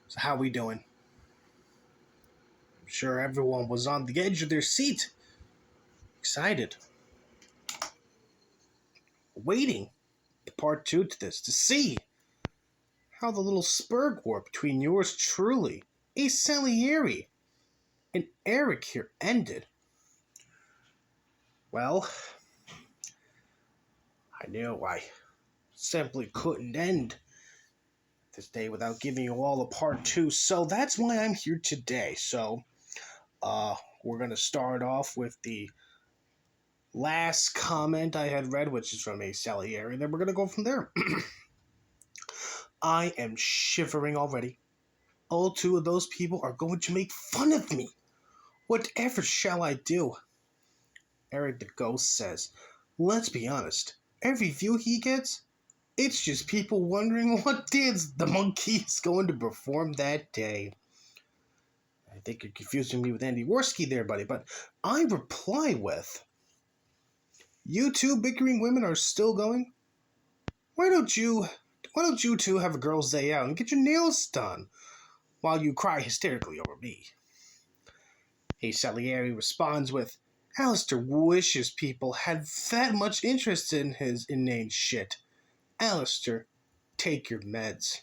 So how we doing? I'm sure everyone was on the edge of their seat, excited, waiting for part two to this to see how the little spur war between yours truly, Ace Salieri, and Eric here ended. Well, I knew I simply couldn't end this day without giving you all a part two, so that's why I'm here today. We're gonna start off with the last comment I had read, which is from Ace Salieri, and then we're gonna go from there. I am shivering already. All two of those people are going to make fun of me. Whatever shall I do? Eric the Ghost says, let's be honest. Every view he gets, it's just people wondering what dance the monkey is going to perform that day. I think you're confusing me with Andy Worski there, buddy, but I reply with, you two bickering women are still going? Why don't you two have a girl's day out and get your nails done while you cry hysterically over me? Hey Salieri responds with, Alistair wishes people had that much interest in his inane shit. Alistair, take your meds.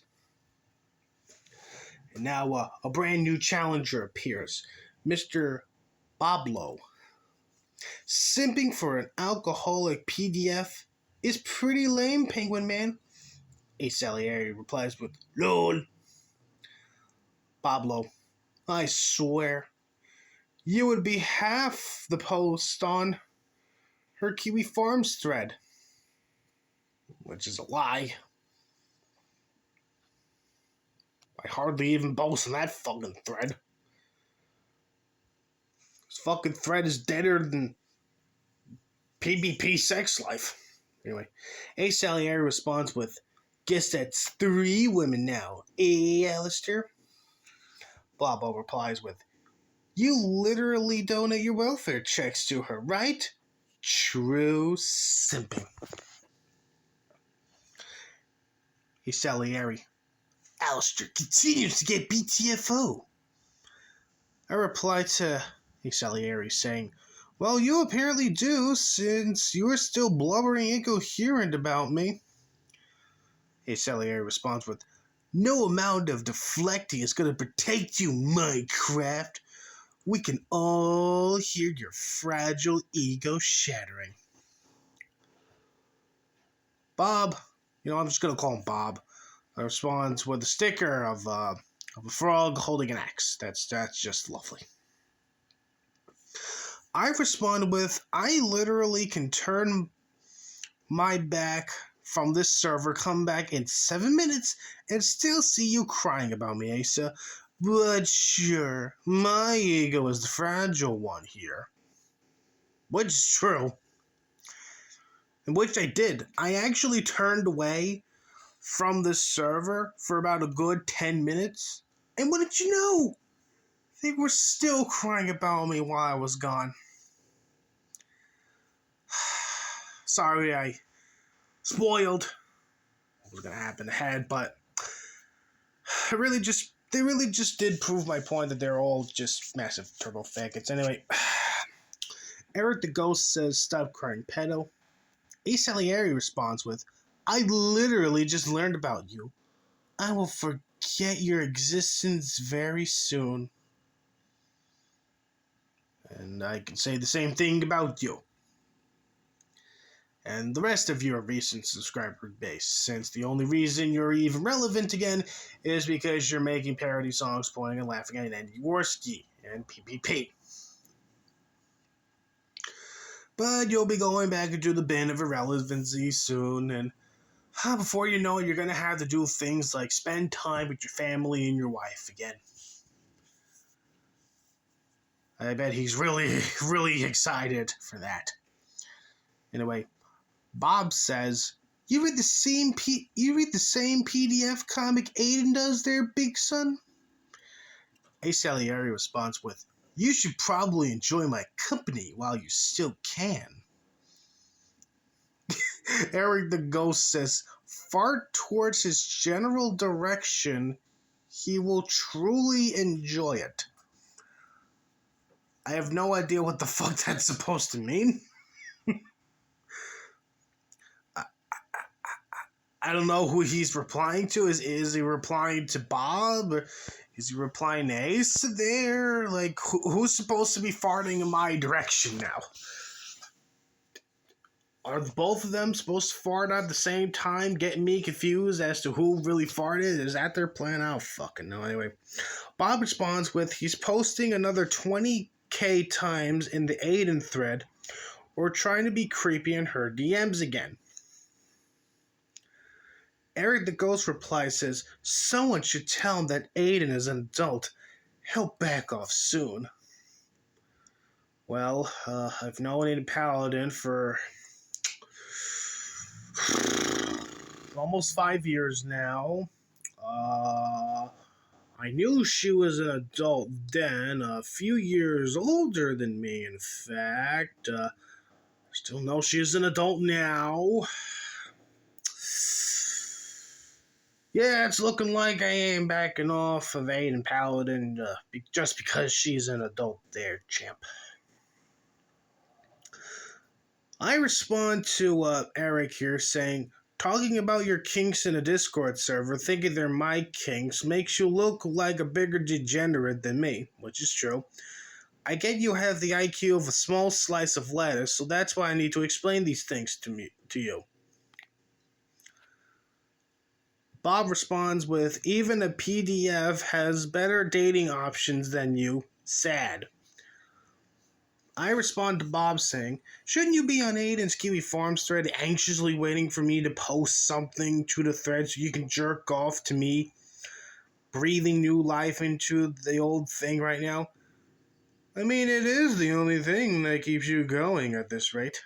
And now a brand new challenger appears, Mr. Boblo. Simping for an alcoholic PDF is pretty lame, Penguin Man. A Salieri replies with, LOL. Boblo, I swear, you would be half the post on her Kiwi Farms thread. Which is a lie. I hardly even boast on that fucking thread. This fucking thread is deader than PvP sex life. Anyway, A Salieri responds with, guess that's 3 women now, Alistair? Blabo replies with, you literally donate your welfare checks to her, right? True simping. A Salieri, Alistair continues to get BTFO. I reply to A Salieri saying, well, you apparently do, since you're still blubbering incoherent about me. A Salieri responds with, no amount of deflecting is going to protect you, Minecraft. We can all hear your fragile ego shattering. Bob, I'm just going to call him Bob, responds with a sticker of a frog holding an axe. That's just lovely. I respond with, I literally can turn my back from this server, come back in 7 minutes, and still see you crying about me, Asa. But sure, my ego is the fragile one here. Which is true. And which I did. I actually turned away from this server for about a good 10 minutes. And what did you know? They were still crying about me while I was gone. Sorry, I spoiled what was going to happen ahead, but they really just did prove my point that they're all just massive turbo faggots. Anyway, Eric the Ghost says, stop crying, pedo. A Salieri responds with, I literally just learned about you. I will forget your existence very soon. And I can say the same thing about you. And the rest of your recent subscriber base, since the only reason you're even relevant again is because you're making parody songs pointing and laughing at Andy Worski and PPP. But you'll be going back into the bin of irrelevancy soon, and before you know it, you're going to have to do things like spend time with your family and your wife again. I bet he's really, really excited for that. Anyway, Bob says, you read the same PDF comic Aiden does there, big son? A Salieri responds with, you should probably enjoy my company while you still can. Eric the Ghost says, fart towards his general direction he will truly enjoy it. I have no idea what the fuck that's supposed to mean. I don't know who he's replying to. Is he replying to Bob? Or is he replying to Ace there? Like, who's supposed to be farting in my direction now? Are both of them supposed to fart at the same time, getting me confused as to who really farted? Is that their plan? I don't fucking know. Anyway, Bob responds with, he's posting another 20K times in the Aiden thread, or trying to be creepy in her DMs again. Eric the Ghost replies, says, someone should tell him that Aiden is an adult. He'll back off soon. Well, I've known Aiden Paladin for almost 5 years now. I knew she was an adult then, a few years older than me, in fact. Still know she's an adult now. Yeah, it's looking like I ain't backing off of Aiden Paladin just because she's an adult there, champ. I respond to Eric here saying, talking about your kinks in a Discord server, thinking they're my kinks, makes you look like a bigger degenerate than me, which is true. I get you have the IQ of a small slice of lettuce, so that's why I need to explain these things to you. Bob responds with, even a PDF has better dating options than you. Sad. I respond to Bob saying, shouldn't you be on Aiden's Kiwi Farms thread anxiously waiting for me to post something to the thread so you can jerk off to me, breathing new life into the old thing right now? I mean, it is the only thing that keeps you going at this rate.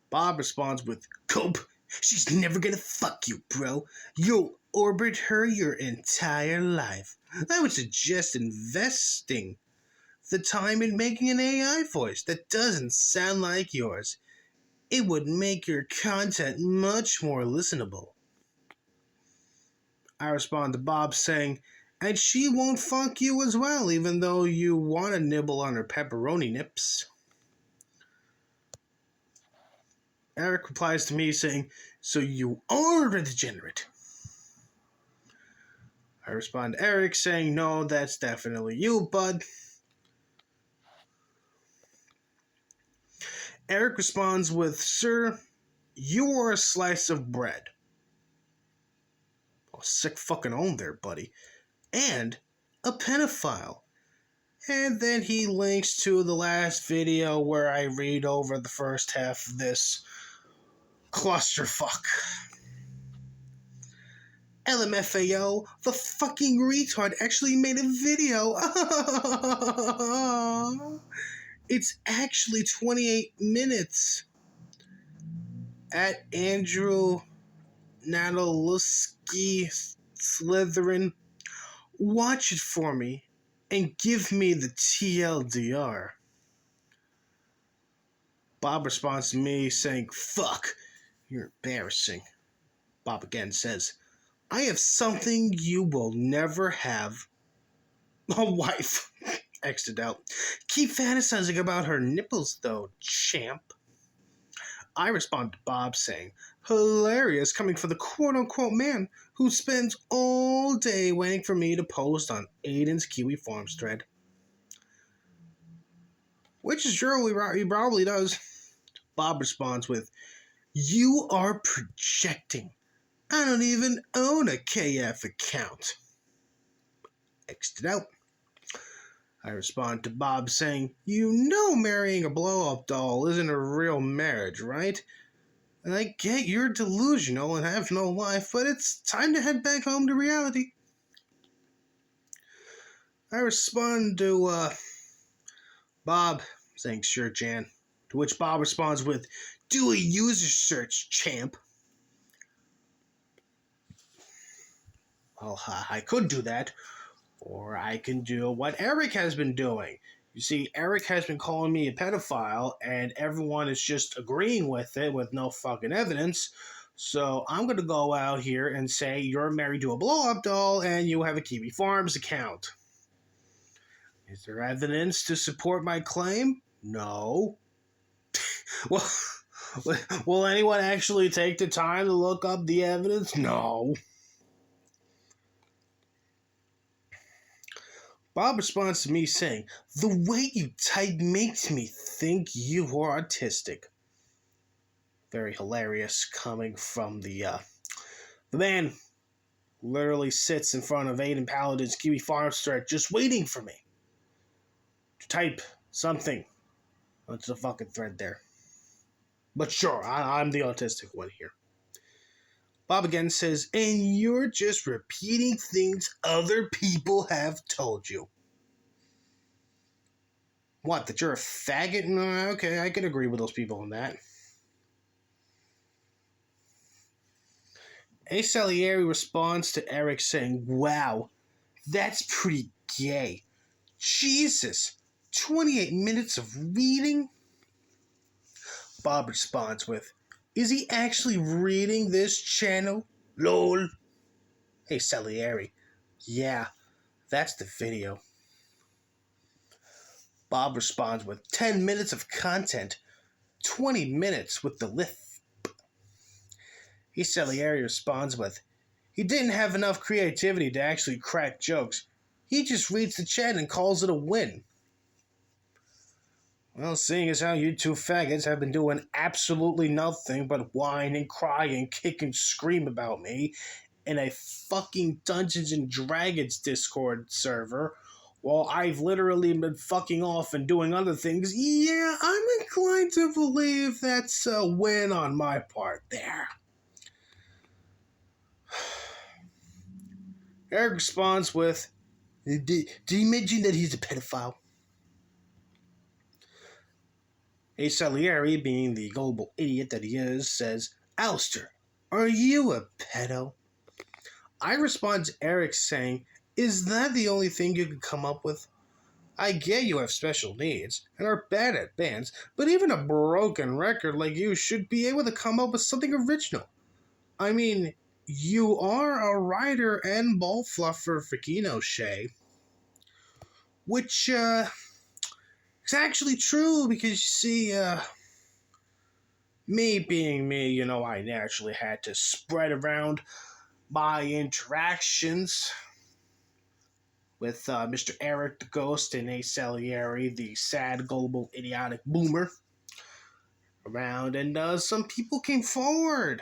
Bob responds with, Cope, she's never gonna fuck you, bro. You'll orbit her your entire life. I would suggest investing the time in making an AI voice that doesn't sound like yours. It would make your content much more listenable. I respond to Bob saying, and she won't fuck you as well, even though you want to nibble on her pepperoni nips. Eric replies to me saying, so you are a degenerate. I respond to Eric saying, no, that's definitely you, bud. Eric responds with, sir, you are a slice of bread. Oh, sick fucking own there, buddy. And a pedophile. And then he links to the last video where I read over the first half of this clusterfuck. LMFAO, the fucking retard actually made a video. It's actually 28 minutes. At Andrew Nataluski Slytherin, watch it for me and give me the TLDR. Bob responds to me saying, fuck, you're embarrassing. Bob again says, I have something you will never have. A wife. X'd out. Keep fantasizing about her nipples though, champ. I respond to Bob saying, hilarious coming from the quote-unquote man who spends all day waiting for me to post on Aiden's Kiwi Farms thread. Which is true, he probably does. Bob responds with, you are projecting. I don't even own a KF account. X'd it out. I respond to Bob saying, you know marrying a blow-up doll isn't a real marriage, right? And I get you're delusional and have no life, but it's time to head back home to reality. I respond to Bob saying, sure, Jan. To which Bob responds with, do a user search, champ. Well, I could do that. Or I can do what Eric has been doing. You see, Eric has been calling me a pedophile, and everyone is just agreeing with it with no fucking evidence. So I'm going to go out here and say you're married to a blow-up doll and you have a Kiwi Farms account. Is there evidence to support my claim? No. Well, will anyone actually take the time to look up the evidence? No. Bob responds to me saying, the way you type makes me think you are autistic. Very hilarious coming from the man literally sits in front of Aiden Paladin's Kiwi Farms thread just waiting for me to type something onto the fucking thread there. But sure, I'm the autistic one here. Bob again says, and you're just repeating things other people have told you. What, that you're a faggot? Okay, I can agree with those people on that. Ace Salieri responds to Eric saying, wow, that's pretty gay. Jesus, 28 minutes of reading? Bob responds with, is he actually reading this channel? LOL. Hey, Salieri. Yeah, that's the video. Bob responds with 10 minutes of content, 20 minutes with the lift. Hey, Salieri responds with, he didn't have enough creativity to actually crack jokes. He just reads the chat and calls it a win. Well, seeing as how you two faggots have been doing absolutely nothing but whine and cry and kick and scream about me in a fucking Dungeons and Dragons Discord server, while I've literally been fucking off and doing other things, yeah, I'm inclined to believe that's a win on my part there. Eric responds with, did he mention that he's a pedophile? A Salieri, being the gullible idiot that he is, says, Alister, are you a pedo? I respond to Eric saying, is that the only thing you could come up with? I get you have special needs and are bad at bands, but even a broken record like you should be able to come up with something original. I mean, you are a writer and ball fluffer for Kino Shea, which, it's actually true because you see, me being me, I naturally had to spread around my interactions with Mr. Eric the Ghost and Ace Salieri, the sad, gullible, idiotic boomer, around, and some people came forward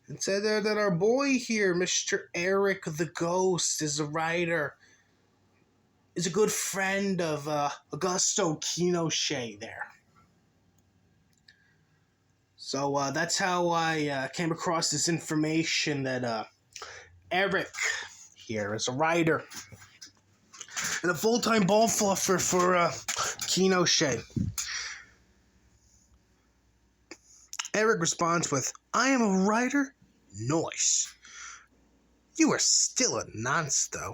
and said that our boy here, Mr. Eric the Ghost, is a writer, is a good friend of Augusto Kino Shea there. So that's how I came across this information that Eric here is a writer and a full-time ball fluffer for Kino Shea. Eric responds with, I am a writer? Nice. You are still a nonce, though.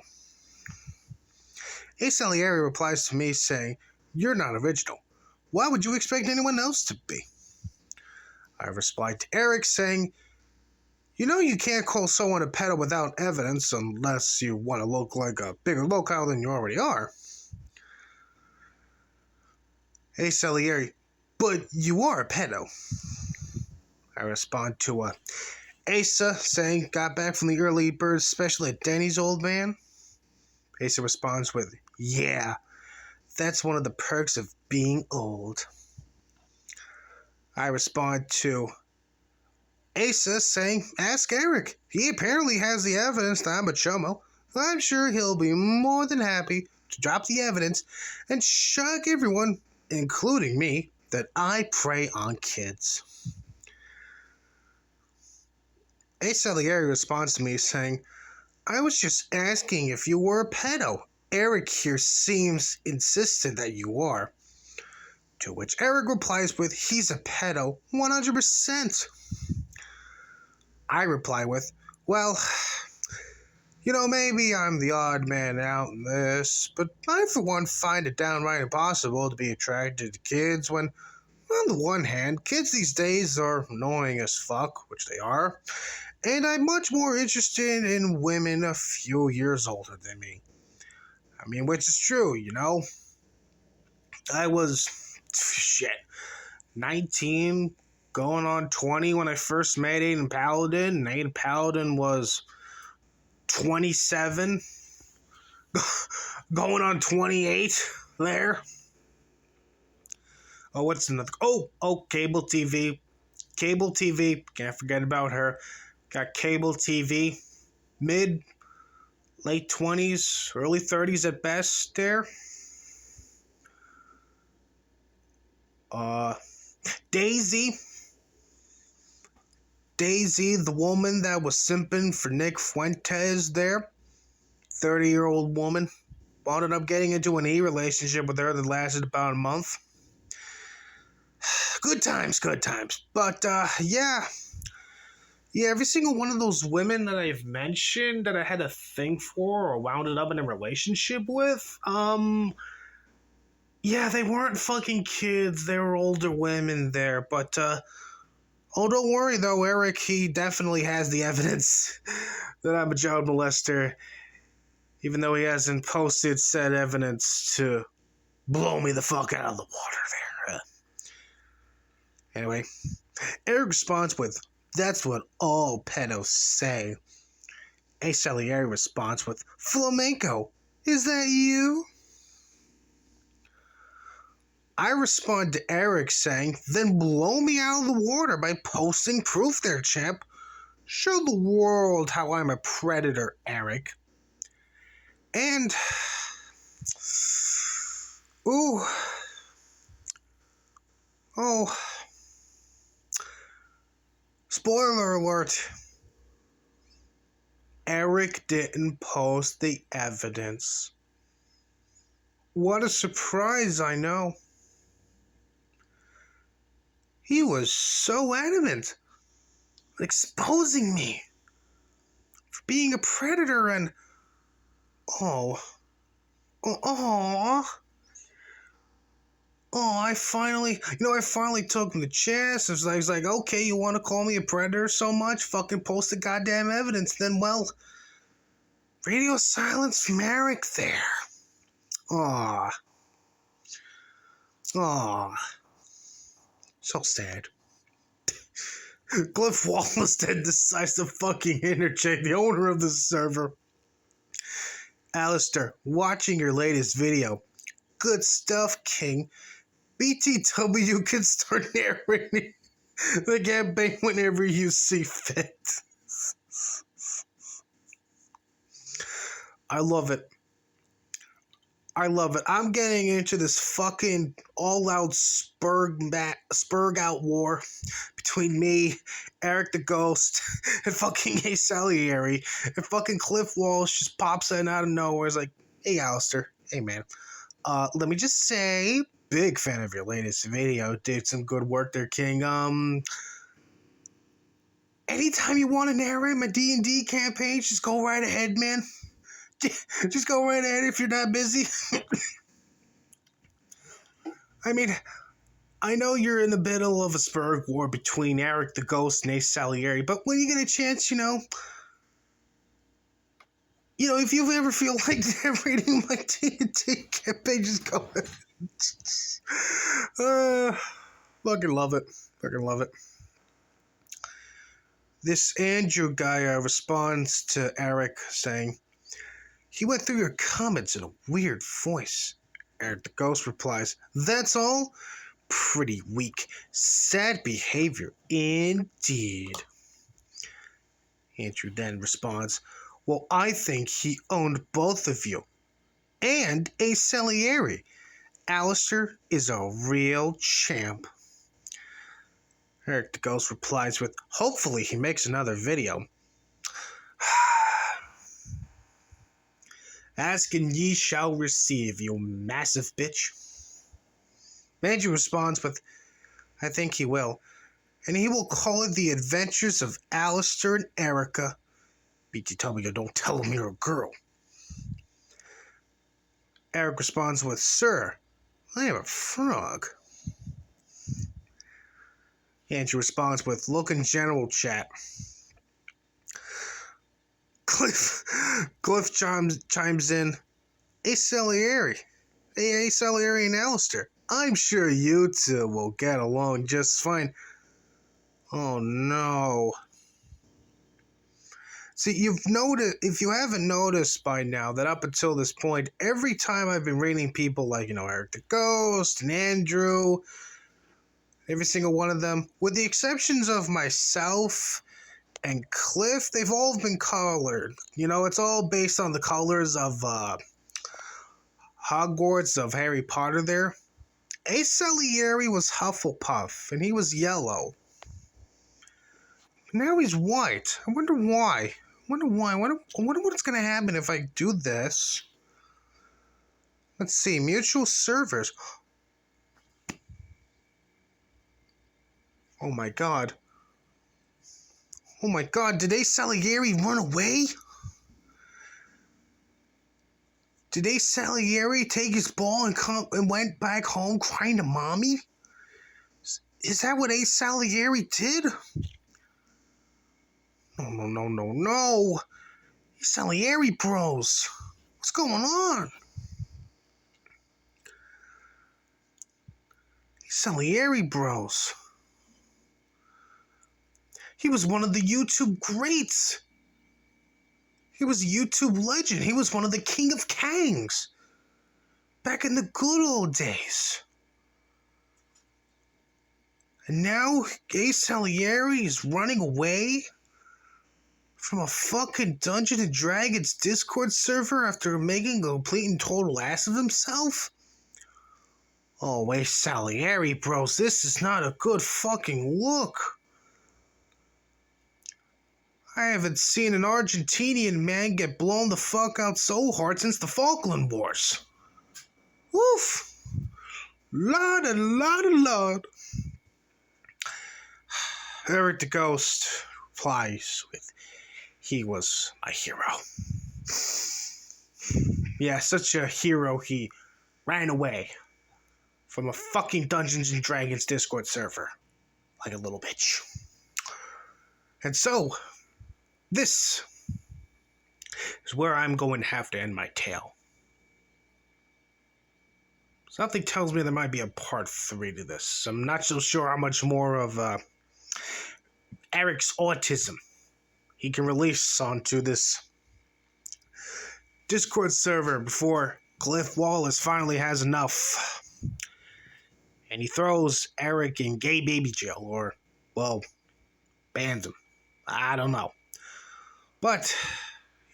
A Salieri replies to me saying, you're not original. Why would you expect anyone else to be? I replied to Eric saying, you can't call someone a pedo without evidence unless you want to look like a bigger locale than you already are. Hey, Salieri, but you are a pedo. I respond to Asa saying, got back from the early bird special at Denny's, old man. Asa responds with, yeah, that's one of the perks of being old. I respond to Asa saying, ask Eric. He apparently has the evidence that I'm a chomo. I'm sure he'll be more than happy to drop the evidence and shock everyone, including me, that I prey on kids. A Salieri responds to me saying, I was just asking if you were a pedo. Eric here seems insistent that you are. To which Eric replies with, he's a pedo, 100%. I reply with, well, maybe I'm the odd man out in this, but I for one find it downright impossible to be attracted to kids when On the one hand, kids these days are annoying as fuck, which they are, and I'm much more interested in women a few years older than me. I mean, which is true, you know? I was, 19, going on 20 when I first met Aiden Paladin, and Aiden Paladin was 27, going on 28 there. Oh, what's another? Oh, cable TV. Cable TV, can't forget about her. Got cable TV, late 20s, early 30s at best there. Daisy, the woman that was simping for Nick Fuentes there. 30-year-old woman. Wound up getting into an relationship with her that lasted about a month. Good times. But, yeah, every single one of those women that I've mentioned that I had a thing for or wound up in a relationship with, yeah, they weren't fucking kids. They were older women there. But, oh, don't worry, though, Eric. He definitely has the evidence that I'm a child molester, even though he hasn't posted said evidence to blow me the fuck out of the water there. Anyway, Eric responds with, "That's what all pedos say." A Salieri responds with, "Flamenco, is that you?" I respond to Eric saying, "Then blow me out of the water by posting proof there, champ. Show the world how I'm a predator, Eric." And, ooh, oh, spoiler alert. Eric didn't post the evidence. What a surprise, I know. He was so adamant, exposing me for being a predator and, I finally took him to chance. I was like, okay, you want to call me a predator so much? Fucking post the goddamn evidence. Then, well, radio silence from Eric there. So sad. Cliff Wallace then decides to fucking interject, the owner of the server. Alistair, watching your latest video. Good stuff, King. BTW can start narrating the campaign whenever you see fit. I love it. I'm getting into this fucking all-out spurg out war between me, Eric the Ghost, and fucking A Salieri. And fucking Cliff Walsh just pops in out of nowhere. It's like, "Hey, Alistair. Hey, man. Let me just say, big fan of your latest video. Did some good work there, King. Anytime you want to narrate my D&D campaign, just go right ahead, man. Just go right ahead if you're not busy." I mean, I know you're in the middle of a spurg war between Eric the Ghost and Ace Salieri, but when you get a chance, if you ever feel like narrating my D&D campaign, just go ahead. Fucking love it. This Andrew guy responds to Eric saying, "He went through your comments in a weird voice." Eric the Ghost replies, "That's all? Pretty weak. Sad behavior indeed." Andrew then responds, "Well, I think he owned both of you. And a Salieri. Alistair is a real champ." Eric the Ghost replies with, "Hopefully he makes another video." "Ask and ye shall receive, you massive bitch." Andrew responds with, "I think he will. And he will call it The Adventures of Alistair and Erica. BTW, don't tell him you're a girl." Eric responds with, "Sir, I am a frog." Andrew responds with, look in general chat. Cliff chimes in, hey Salieri. Hey Salieri and Alistair. I'm sure you two will get along just fine. Oh no. See, if you haven't noticed by now that up until this point, every time I've been rating people like, Eric the Ghost and Andrew, every single one of them, with the exceptions of myself and Cliff, they've all been colored. It's all based on the colors of Hogwarts of Harry Potter there. Ace Salieri was Hufflepuff, and he was yellow. Now he's white. I wonder why. I wonder what's going to happen if I do this. Let's see. Mutual servers. Oh my god. Oh my god. Did Ace Salieri run away? Did Ace Salieri take his ball and went back home crying to mommy? Is that what Ace Salieri did? No. Salieri bros. What's going on? Salieri bros. He was one of the YouTube greats. He was a YouTube legend. He was one of the King of Kangs. Back in the good old days. And now Ace Salieri is running away from a fucking Dungeons & Dragons Discord server after making a complete and total ass of himself? Oh, Ace Salieri, bros, this is not a good fucking look. I haven't seen an Argentinian man get blown the fuck out so hard since the Falkland Wars. Woof! Lord. Eric the Ghost replies with, he was my hero. Yeah, such a hero, he ran away from a fucking Dungeons & Dragons Discord server. Like a little bitch. And so, this is where I'm going to have to end my tale. Something tells me there might be a part 3 to this. I'm not so sure how much more of Eric's autism he can release onto this Discord server before Cliff Wallace finally has enough. And he throws Eric in gay baby jail, or, well, bans him. I don't know. But,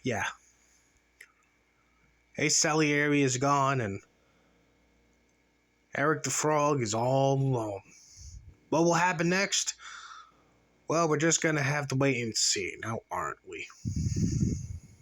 yeah. Ace Salieri is gone, and Eric the Frog is all alone. What will happen next? Well, we're just gonna have to wait and see, now aren't we?